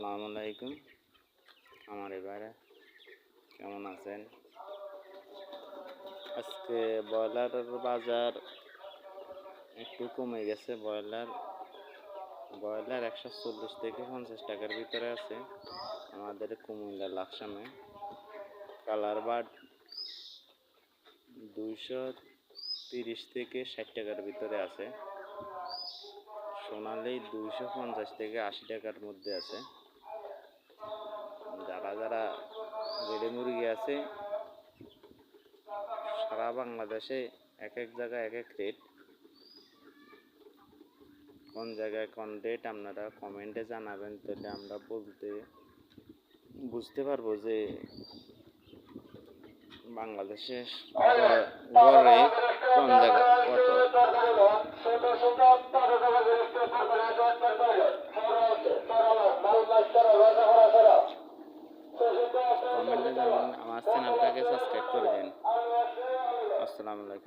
আসসালামু আলাইকুম। আমার এবারে কেমন আছেন? আজকে ব্রয়লারের বাজার একটু কমে গেছে। ব্রয়লার 140 থেকে 50 টাকার ভিতরে আছে আমাদের কুমিল্লা লাকসামে। কালার বার্ড 230 থেকে 60 টাকার ভিতরে আছে। সোনালি 250 থেকে 80 টাকার মধ্যে আছে। যারা রেডি মুরগি আছে সারা বাংলাদেশে এক এক জায়গায় এক এক রেট। কোন জায়গায় কোন রেট আপনারা কমেন্টে জানাবেন, তাহলে আমরা বুঝতে পারবো যে বাংলাদেশে গড়ে কোন জায়গায় কত। কমেন্টে জানাবেন, আমার চ্যানেলটাকে সাবস্ক্রাইব করে দিন। আসসালামু আলাইকুম।